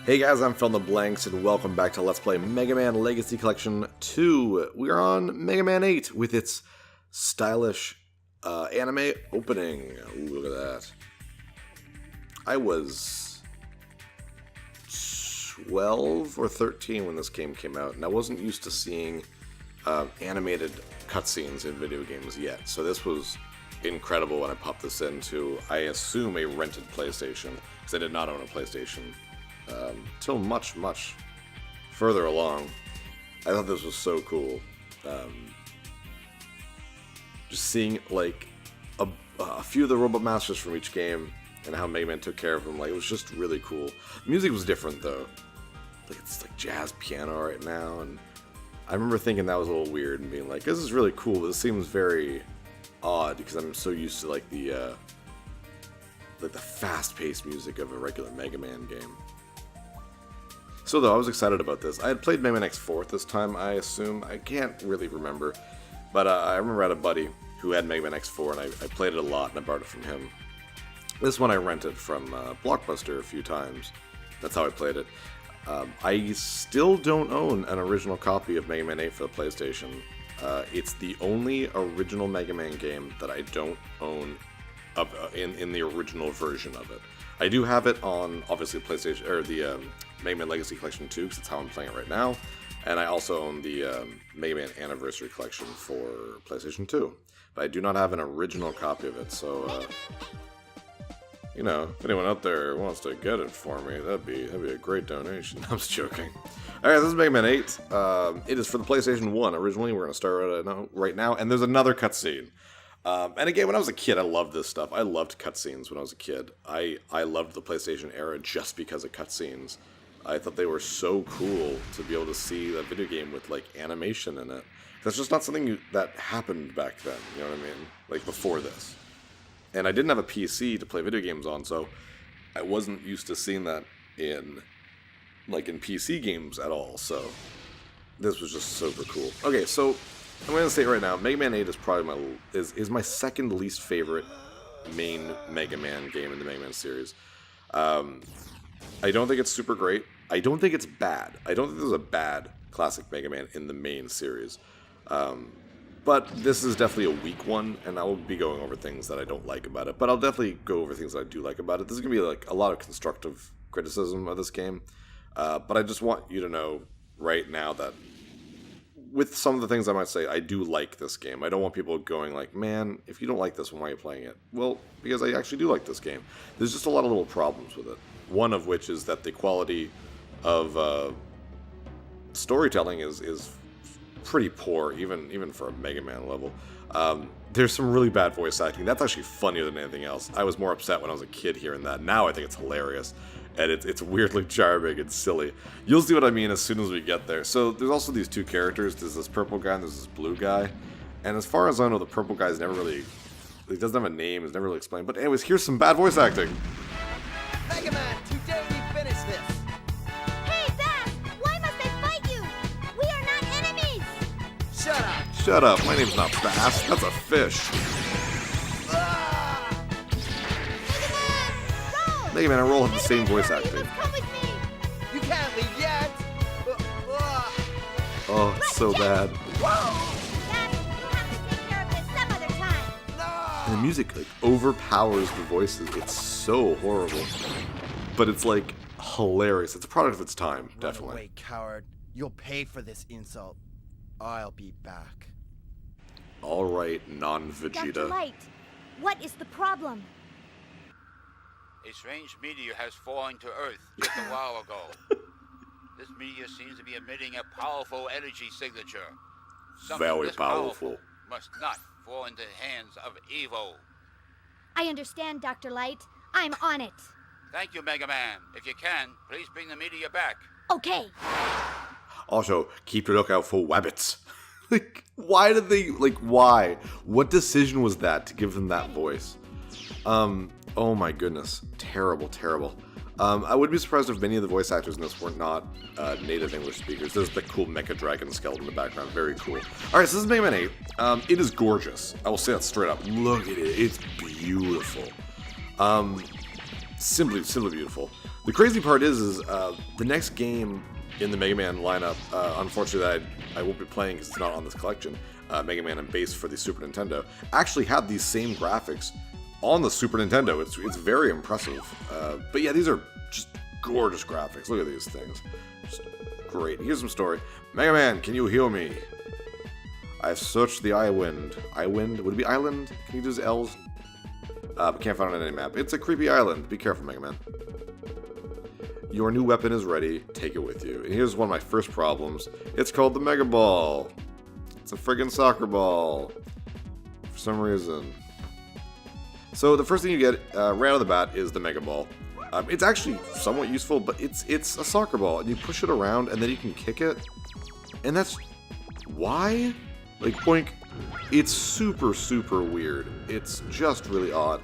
Hey guys, I'm PhilInTheBlanks, and welcome back to Let's Play Mega Man Legacy Collection 2. We are on Mega Man 8 with its stylish anime opening. Ooh, look at that. I was 12 or 13 when this game came out, and I wasn't used to seeing animated cutscenes in video games yet. So this was incredible when I popped this into, I assume, a rented PlayStation, because I did not own a PlayStation till much further along. I thought this was so cool. Just seeing like a few of the Robot Masters from each game and how Mega Man took care of them, like, it was just really cool. The music was different though. Like, it's like jazz piano right now, and I remember thinking that was a little weird and being like, this is really cool, but this seems very odd because I'm so used to like the fast-paced music of a regular Mega Man game. So though, I was excited about this. I had played Mega Man X4 this time, I assume. I can't really remember. But I remember I had a buddy who had Mega Man X4, and I played it a lot, and I borrowed it from him. This one I rented from Blockbuster a few times. That's how I played it. I still don't own an original copy of Mega Man 8 for the PlayStation. It's the only original Mega Man game that I don't own in the original version of it. I do have it on, obviously, PlayStation, or the Mega Man Legacy Collection 2, because that's how I'm playing it right now. And I also own the Mega Man Anniversary Collection for PlayStation 2. But I do not have an original copy of it, so, you know, if anyone out there wants to get it for me, that'd be a great donation. I'm just joking. Alright, this is Mega Man 8. It is for the PlayStation 1 originally. We're going to start right now, and there's another cutscene. And again, when I was a kid, I loved this stuff. I loved cutscenes when I was a kid. I loved the PlayStation era just because of cutscenes. I thought they were so cool to be able to see a video game with, like, animation in it. That's just not something that happened back then, you know what I mean? Like, before this. And I didn't have a PC to play video games on, so I wasn't used to seeing that in PC games at all, so this was just super cool. Okay, so I'm going to say it right now, Mega Man 8 is probably is my second least favorite main Mega Man game in the Mega Man series. I don't think it's super great. I don't think it's bad. I don't think there's a bad classic Mega Man in the main series. But this is definitely a weak one, and I will be going over things that I don't like about it. But I'll definitely go over things that I do like about it. This is going to be like a lot of constructive criticism of this game. But I just want you to know right now that with some of the things I might say, I do like this game. I don't want people going like, man, if you don't like this one, why are you playing it? Well, because I actually do like this game. There's just a lot of little problems with it. One of which is that the quality of storytelling is pretty poor, even for a Mega Man level. There's some really bad voice acting. That's actually funnier than anything else. I was more upset when I was a kid hearing that. Now I think it's hilarious. And it's weirdly charming and silly. You'll see what I mean as soon as we get there. So there's also these two characters. There's this purple guy and there's this blue guy. And as far as I know, the purple guy's never really... He doesn't have a name. It's never really explained. But anyways, here's some bad voice acting. Mega Man, today we finish this. Hey, Bass! Why must I fight you? We are not enemies! Shut up. Shut up. My name's not Bass. That's a fish. Mega Man and Roll have the same voice acting. You must come with me! You can't leave yet. Oh, it's so bad. Dad, you'll have to take care of this some other time. And the music like overpowers the voices. It's so horrible, but it's like hilarious. It's a product of its time, definitely. Run away, coward. You'll pay for this insult. I'll be back. All right, non-Vegeta. Dr. Light, what is the problem? A strange meteor has fallen to Earth just a while ago. This meteor seems to be emitting a powerful energy signature. Something Very this powerful. must not fall into the hands of evil. I understand, Dr. Light. I'm on it. Thank you, Mega Man. If you can, please bring the meteor back. Okay. Also, keep your lookout for wabbits. Like, why did they, like, why? What decision was that to give them that voice? Oh my goodness. Terrible, terrible. I would be surprised if many of the voice actors in this were not native English speakers. There's the cool Mecha Dragon skeleton in the background. Very cool. Alright, so this is Mega Man 8. It is gorgeous. I will say that straight up. Look at it. It's beautiful. simply beautiful. The crazy part is the next game in the Mega Man lineup, unfortunately that I won't be playing because it's not on this collection, Mega Man and Bass for the Super Nintendo, actually had these same graphics on the Super Nintendo. It's very impressive. But yeah, these are just gorgeous graphics. Look at these things. Just great. Here's some story. Mega Man, can you heal me? I've searched the Island. Island? Would it be Island? Can you do L's? But can't find it on any map. It's a creepy island. Be careful, Mega Man. Your new weapon is ready. Take it with you. And here's one of my first problems. It's called the Mega Ball. It's a friggin' soccer ball. For some reason. So the first thing you get right out of the bat is the Mega Ball. It's actually somewhat useful, but it's a soccer ball. And you push it around, and then you can kick it. And that's... why? Like, boink. It's super weird. It's just really odd.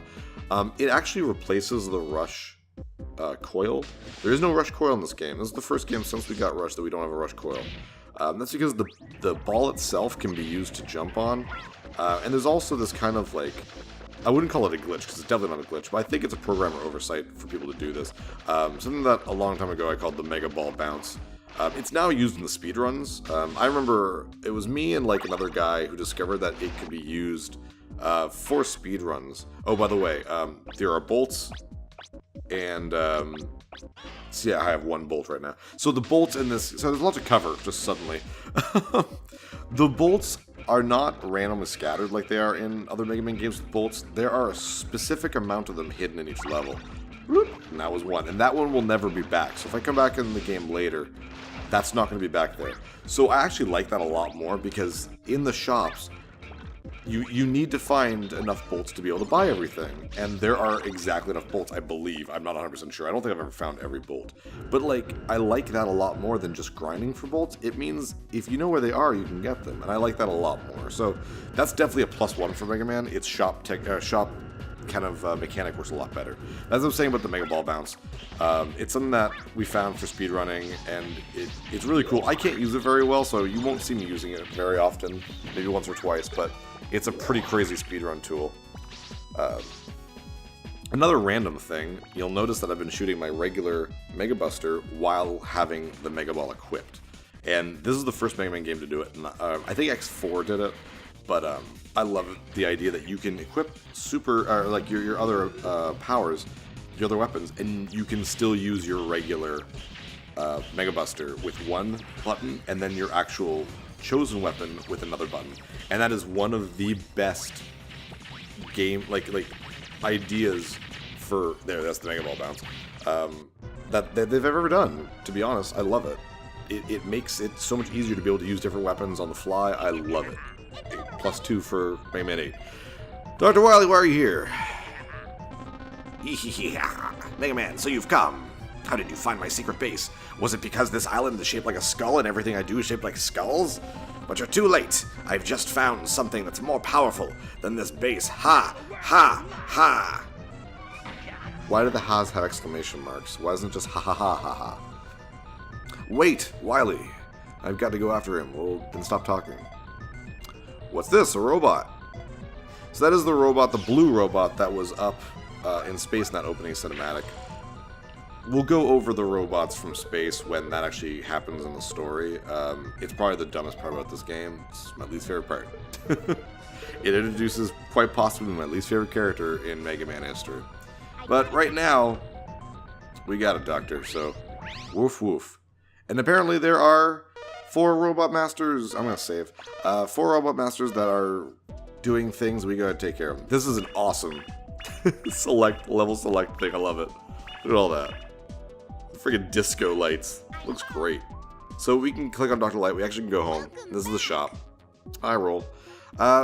It actually replaces the Rush coil. There is no Rush coil in this game. This is the first game since we got Rush that we don't have a Rush coil. That's because the ball itself can be used to jump on. And there's also this kind of like... I wouldn't call it a glitch, because it's definitely not a glitch, but I think it's a programmer oversight for people to do this. Something that a long time ago I called the Mega Ball Bounce. It's now used in the speedruns. I remember it was me and like another guy who discovered that it could be used for speedruns. Oh, by the way, there are bolts, and so yeah, I have one bolt right now. So the bolts in this, so there's lots of cover just suddenly. The bolts are not randomly scattered like they are in other Mega Man games with bolts. There are a specific amount of them hidden in each level. And that was one, and that one will never be back. So if I come back in the game later, that's not going to be back there. So I actually like that a lot more, because in the shops, you need to find enough bolts to be able to buy everything. And there are exactly enough bolts, I believe. I'm not 100% sure. I don't think I've ever found every bolt. But like, I like that a lot more than just grinding for bolts. It means if you know where they are, you can get them. And I like that a lot more. So that's definitely a +1 for Mega Man. Its shop kind of mechanic works a lot better. As I'm saying about the Mega Ball Bounce, it's something that we found for speedrunning, and it's really cool. I can't use it very well, so you won't see me using it very often, maybe once or twice, but it's a pretty crazy speedrun tool. Another random thing, you'll notice that I've been shooting my regular Mega Buster while having the Mega Ball equipped. And this is the first Mega Man game to do it, and I think X4 did it, but I love the idea that you can equip like your other powers, your other weapons, and you can still use your regular Mega Buster with one button, and then your actual chosen weapon with another button. And that is one of the best game like ideas for that's the Mega Ball Bounce that they've ever done. To be honest, I love it. It makes it so much easier to be able to use different weapons on the fly. I love it. +2 for Mega Man 8. Dr. Wily, why are you here? Mega Man, so you've come. How did you find my secret base? Was it because this island is shaped like a skull and everything I do is shaped like skulls? But you're too late. I've just found something that's more powerful than this base. Ha! Ha! Ha! Why do the ha's have exclamation marks? Why isn't it just ha ha ha ha ha? Wait, Wily, I've got to go after him. Well, then stop talking. What's this? A robot. So that is the robot, the blue robot that was up in space in that opening cinematic. We'll go over the robots from space when that actually happens in the story. It's probably the dumbest part about this game. It's my least favorite part. It introduces quite possibly my least favorite character in Mega Man history. But right now, we got a doctor, so woof woof. And apparently there are 4 robot masters, I'm gonna save, 4 robot masters that are doing things we gotta take care of. This is an awesome level select thing, I love it. Look at all that. Friggin' disco lights. Looks great. So we can click on Dr. Light, we actually can go home. This is the shop. I roll.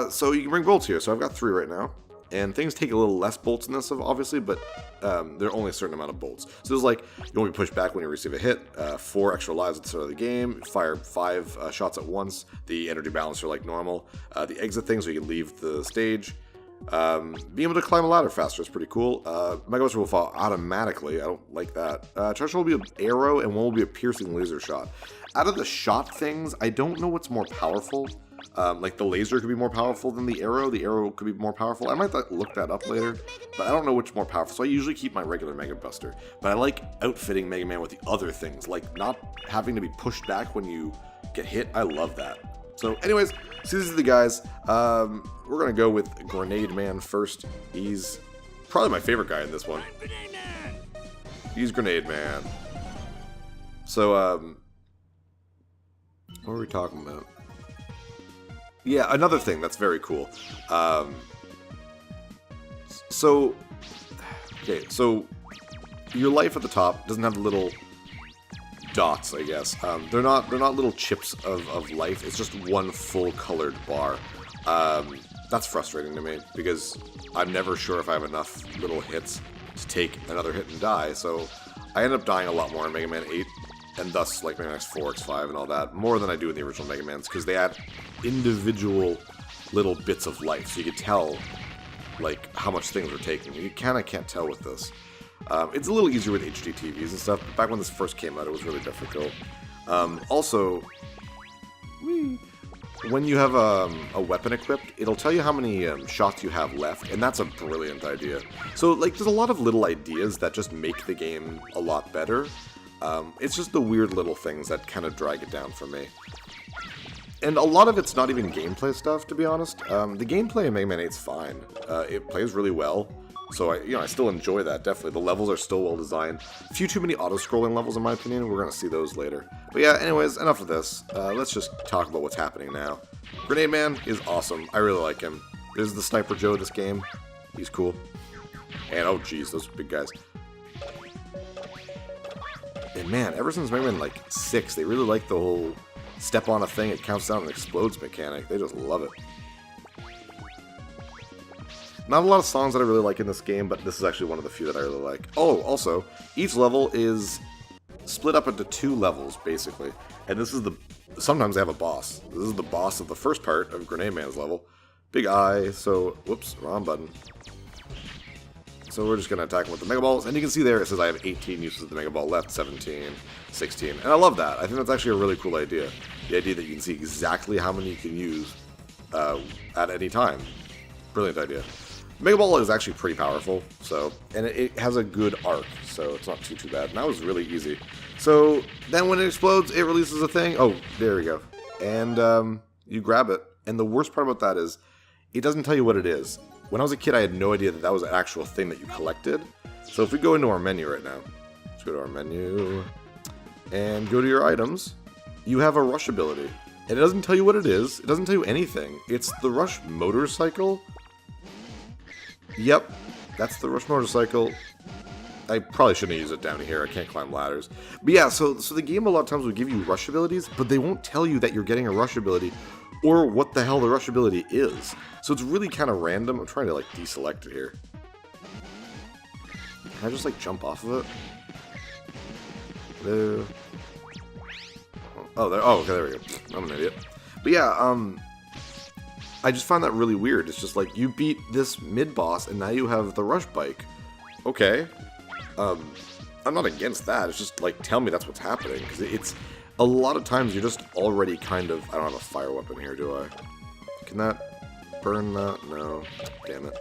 So you can bring bolts here, so I've got 3 right now. And things take a little less bolts in this, obviously, but there are only a certain amount of bolts. So there's like, you won't be pushed back when you receive a hit, 4 extra lives at the start of the game, fire 5 shots at once, the energy balancer like normal, the exit thing so you can leave the stage, being able to climb a ladder faster is pretty cool. Mega Buster will fall automatically, I don't like that. Charge shot will be an arrow, and one will be a piercing laser shot. Out of the shot things, I don't know what's more powerful. Like the laser could be more powerful than the arrow. The arrow could be more powerful. I might look that up later, but I don't know which more powerful. So I usually keep my regular Mega Buster. But I like outfitting Mega Man with the other things, like not having to be pushed back when you get hit. I love that. So anyways, so these are the guys. We're going to go with Grenade Man first. He's probably my favorite guy in this one. He's Grenade Man. So, what were we talking about? Yeah, another thing that's very cool. So your life at the top doesn't have little dots, I guess. They're not little chips of life. It's just one full colored bar. That's frustrating to me because I'm never sure if I have enough little hits to take another hit and die. So I end up dying a lot more in Mega Man 8, and thus like Mega Man X4, X5, and all that, more than I do in the original Mega Mans, because they add individual little bits of life, so you could tell like how much things were taking. You kind of can't tell with this. It's a little easier with HD TVs and stuff, but back when this first came out, it was really difficult. Also, when you have a weapon equipped, it'll tell you how many shots you have left, and that's a brilliant idea. So, like, there's a lot of little ideas that just make the game a lot better. It's just the weird little things that kind of drag it down for me. And a lot of it's not even gameplay stuff, to be honest. The gameplay in Mega Man 8 is fine. It plays really well. So, I still enjoy that, definitely. The levels are still well designed. A few too many auto-scrolling levels, in my opinion. We're going to see those later. But yeah, anyways, enough of this. Let's just talk about what's happening now. Grenade Man is awesome. I really like him. This is the Sniper Joe of this game. He's cool. And, oh jeez, those big guys. And man, ever since Mega Man, like, 6, they really like the whole step on a thing, it counts down and explodes mechanic. They just love it. Not a lot of songs that I really like in this game, but this is actually one of the few that I really like. Oh, also, each level is split up into 2 levels, basically. And this is the... Sometimes they have a boss. This is the boss of the first part of Grenade Man's level. Big eye, so... Whoops, wrong button. So we're just going to attack him with the Mega Balls. And you can see there, it says I have 18 uses of the Mega Ball left, 17, 16. And I love that. I think that's actually a really cool idea. The idea that you can see exactly how many you can use at any time. Brilliant idea. Mega Ball is actually pretty powerful, so, and it has a good arc, so it's not too bad. And that was really easy. So then when it explodes, it releases a thing. Oh, there we go. And you grab it. And the worst part about that is it doesn't tell you what it is. When I was a kid, I had no idea that that was an actual thing that you collected. So if we go into our menu right now, let's go to our menu and go to your items, you have a rush ability. And it doesn't tell you what it is. It doesn't tell you anything. It's the Rush motorcycle. Yep, that's the Rush motorcycle. I probably shouldn't use it down here. I can't climb ladders. But yeah, so the game a lot of times will give you rush abilities, but they won't tell you that you're getting a rush ability or what the hell the rush ability is. So it's really kind of random. I'm trying to like deselect it here. Can I just like jump off of it? Hello? Oh, there. Oh, okay, there we go. I'm an idiot. But yeah, I just found that really weird. It's just like, you beat this mid-boss, and now you have the rush bike. Okay. I'm not against that. It's just, like, tell me that's what's happening. Because it's, a lot of times, you're just already kind of... I don't have a fire weapon here, do I? Can that burn that? No. Damn it.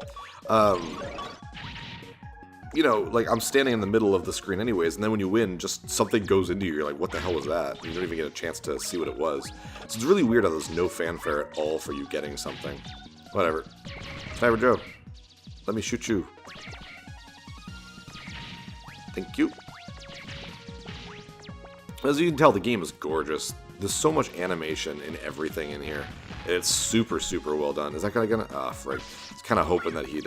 You know, like, I'm standing in the middle of the screen anyways, and then when you win, just something goes into you. You're like, what the hell was that? And you don't even get a chance to see what it was. So it's really weird how there's no fanfare at all for you getting something. Whatever. Sniper Joe, let me shoot you. Thank you. As you can tell, the game is gorgeous. There's so much animation and everything in here. And it's super, super well done. Is that guy gonna... Ah, frick. I was kind of hoping that he'd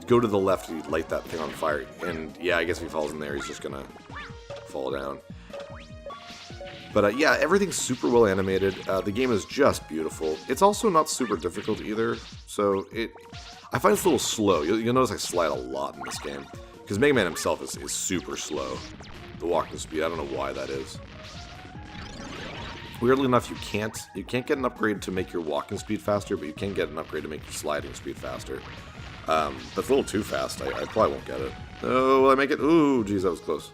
go to the left and he'd light that thing on fire. And yeah, I guess if he falls in there, he's just gonna fall down. But yeah, everything's super well animated. The game is just beautiful. It's also not super difficult either. So I find it's a little slow. You'll notice I slide a lot in this game. Because Mega Man himself is super slow. The walking speed, I don't know why that is. Weirdly enough, you can't get an upgrade to make your walking speed faster, but you can get an upgrade to make your sliding speed faster. That's a little too fast. I probably won't get it. Oh, will I make it? Ooh, geez, that was close.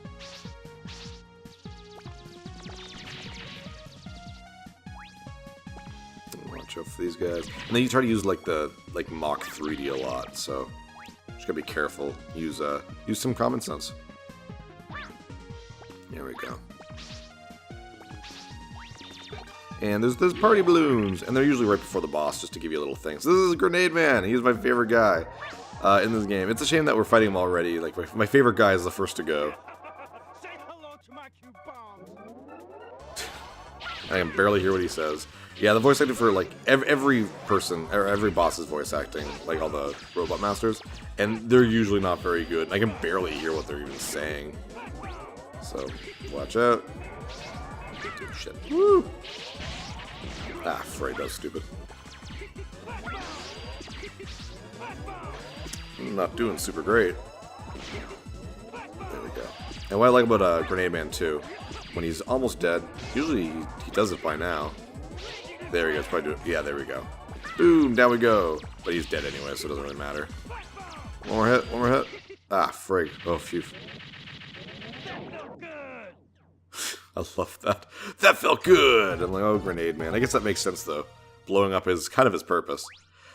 with these guys. And then you try to use like the mock 3D a lot, so just gotta be careful. Use some common sense. There we go. And there's party balloons, and they're usually right before the boss, just to give you a little thing. So this is Grenade Man. He's my favorite guy in this game. It's a shame that we're fighting him already. Like my favorite guy is the first to go. Say hello to my cute bombs. I can barely hear what he says. Yeah, the voice acting for like every person or every boss is voice acting, like all the robot masters, and they're usually not very good. I can barely hear what they're even saying. So watch out. Shit. Woo! Ah, frig, that was stupid. I'm not doing super great. There we go. And what I like about Grenade Man too, when he's almost dead, usually he does it by now. There he goes, probably doing. Yeah, there we go. Boom, down we go. But he's dead anyway, so it doesn't really matter. One more hit, one more hit. Ah, frig. Oh, phew. I love that. That felt good! I'm like, oh, Grenade Man. I guess that makes sense, though. Blowing up is kind of his purpose.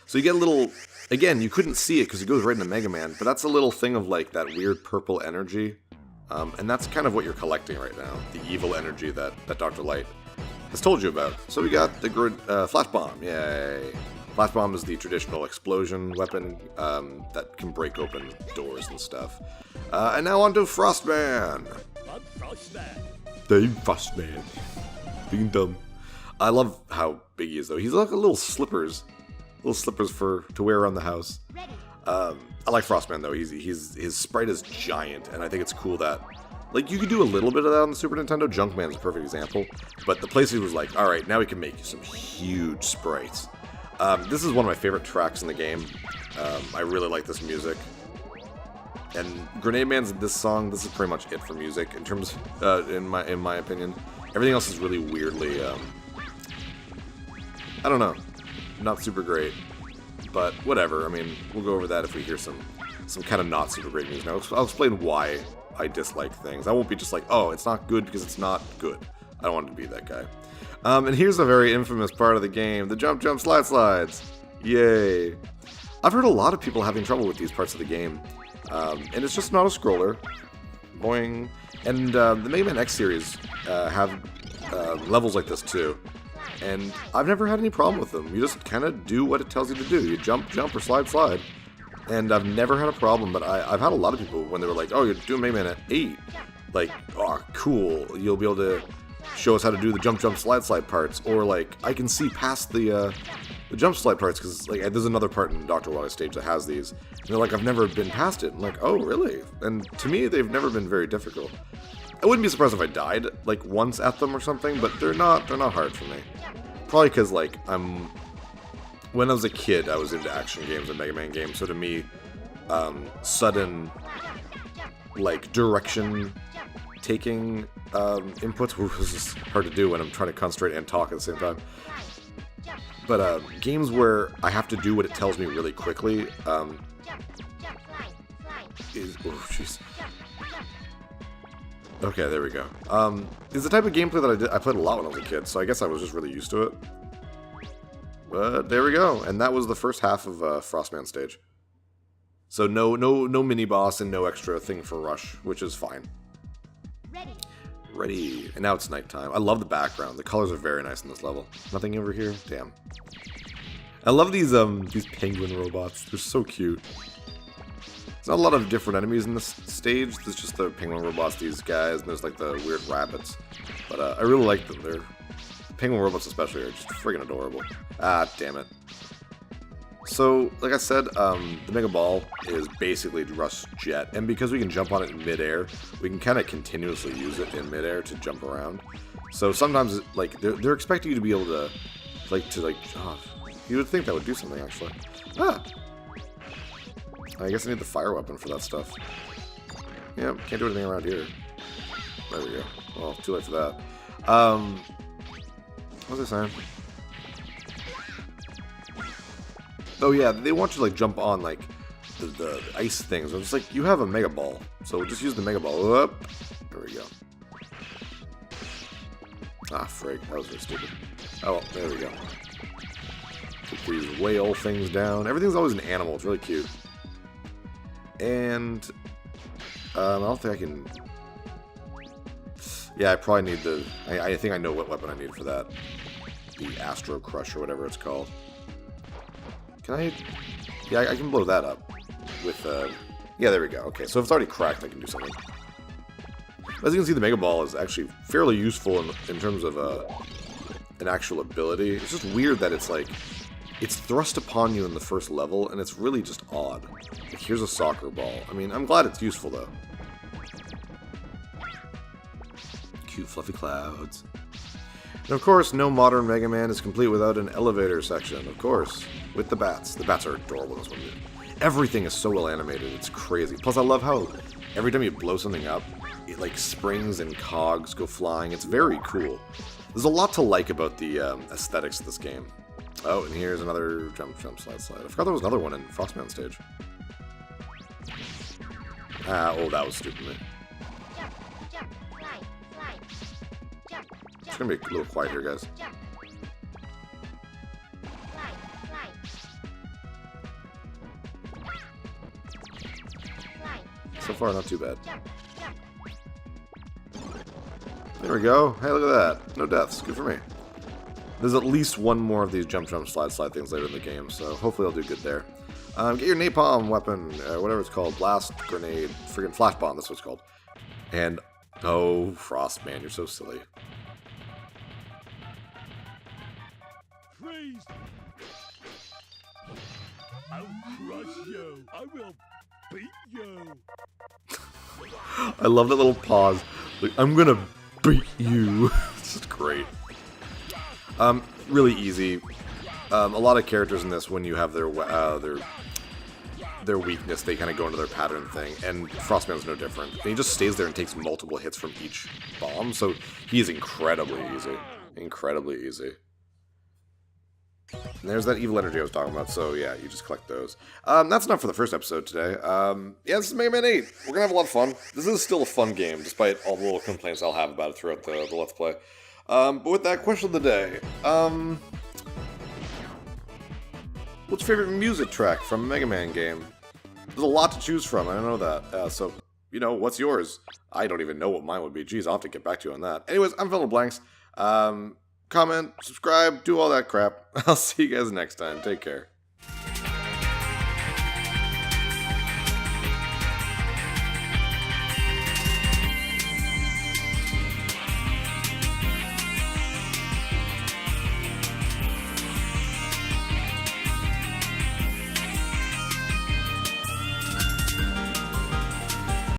So you get a little... Again, you couldn't see it because it goes right into Mega Man, but that's a little thing of, like, that weird purple energy. And that's kind of what you're collecting right now. The evil energy that Dr. Light has told you about. So we got the Flash Bomb. Yay! Flash Bomb is the traditional explosion weapon that can break open doors and stuff. And now on to Frostman! I'm Frostman. Dave Frostman. Being dumb. I love how big he is, though. He's like a little slippers to wear around the house. I like Frostman, though. His sprite is giant, and I think it's cool that, like, you could do a little bit of that on the Super Nintendo. Junkman's a perfect example, but the PlayStation was like, all right, now we can make some huge sprites. This is one of my favorite tracks in the game. I really like this music. And Grenade Man's this song, this is pretty much it for music in terms, in my opinion. Everything else is really weirdly, I don't know, not super great, but whatever. I mean, we'll go over that if we hear some kind of not super great music. Now, I'll explain why I dislike things. I won't be just like, oh, it's not good because it's not good. I don't want to be that guy. And here's a very infamous part of the game: the jump, jump, slide, slides. Yay! I've heard a lot of people having trouble with these parts of the game. And it's just not a scroller. Boing. And the Mega Man X series have levels like this too. And I've never had any problem with them. You just kind of do what it tells you to do. You jump, jump, or slide, slide. And I've never had a problem, but I've had a lot of people when they were like, oh, you're doing Mega Man at 8. Like, oh, cool. You'll be able to show us how to do the jump, jump, slide, slide parts. Or like, I can see past the jump slide parts, because like there's another part in Dr. Wily stage that has these. And they're like, I've never been past it. I'm like, oh, really? And to me, they've never been very difficult. I wouldn't be surprised if I died like once at them or something, but they're not hard for me. Probably because like when I was a kid, I was into action games and Mega Man games, so to me, sudden like direction taking inputs was just hard to do when I'm trying to concentrate and talk at the same time. But games where I have to do what it tells me really quickly is... Oh, jeez. Okay, there we go. Is the type of gameplay that I played a lot when I was a kid, so I guess I was just really used to it. But there we go, and that was the first half of Frostman stage. So no mini-boss and no extra thing for Rush, which is fine. Ready. And now it's nighttime. I love the background. The colors are very nice in this level. Nothing over here? Damn. I love these penguin robots. They're so cute. There's not a lot of different enemies in this stage. There's just the penguin robots, these guys, and there's like the weird rabbits. But I really like them. They're penguin robots especially are just friggin' adorable. Ah, damn it. So, like I said, the Mega Ball is basically Rush Jet, and because we can jump on it in midair, we can kind of continuously use it in midair to jump around. So sometimes, like, they're expecting you to be able to, oh, you would think that would do something, actually. Ah! I guess I need the fire weapon for that stuff. Yeah, can't do anything around here. There we go. Well, too late for that. What was I saying? Oh yeah, they want you to like jump on like the ice things. I'm just like, you have a Mega Ball, so just use the Mega Ball. Up. There we go. Ah, frig, that was very stupid. Oh, well, there we go. these whale things down. Everything's always an animal. It's really cute. And I don't think I can... Yeah, I probably need the... I think I know what weapon I need for that. The Astro Crush or whatever it's called. Can I... Yeah, I can blow that up. With, Yeah, there we go. Okay, so if it's already cracked, I can do something. As you can see, the Mega Ball is actually fairly useful in terms of an actual ability. It's just weird that it's like... It's thrust upon you in the first level, and it's really just odd. Like, here's a soccer ball. I mean, I'm glad it's useful, though. Cute, fluffy clouds. And of course, no modern Mega Man is complete without an elevator section, of course. With the bats. The bats are adorable in this one, dude. Everything is so well animated, it's crazy. Plus, I love how every time you blow something up, it like springs and cogs go flying. It's very cool. There's a lot to like about the aesthetics of this game. Oh, and here's another jump, slide. I forgot there was another one in Frostman stage. Oh, that was stupid, man. Jump, jump, slide, slide. Jump, It's jump. gonna be a little quiet here, guys. Jump. Slide, slide. Slide, So slide. far, not too bad. Jump, jump. There we go. Hey, look at that. No deaths. Good for me. There's at least one more of these jump, slide things later in the game, so hopefully I'll do good there. Get your napalm weapon, whatever it's called. Blast, grenade, friggin' flash bomb, that's what it's called. And, oh, Frost, man, you're so silly. Freeze! I'll crush you. I will beat you. I love that little pause. Like, I'm gonna beat you. This is great. Really easy. A lot of characters in this, when you have their weakness, they kind of go into their pattern thing, and Frostman's no different. And he just stays there and takes multiple hits from each bomb, so he is incredibly easy. Incredibly easy. And there's that evil energy I was talking about, so yeah, you just collect those. That's enough for the first episode today. Yeah, this is Mega Man 8. We're gonna have a lot of fun. This is still a fun game, despite all the little complaints I'll have about it throughout the Let's Play. But with that, question of the day. What's your favorite music track from a Mega Man game? There's a lot to choose from, I know that. So, you know, what's yours? I don't even know what mine would be. Jeez, I'll have to get back to you on that. Anyways, I'm PhilInTheBlanks. Comment, subscribe, do all that crap. I'll see you guys next time. Take care.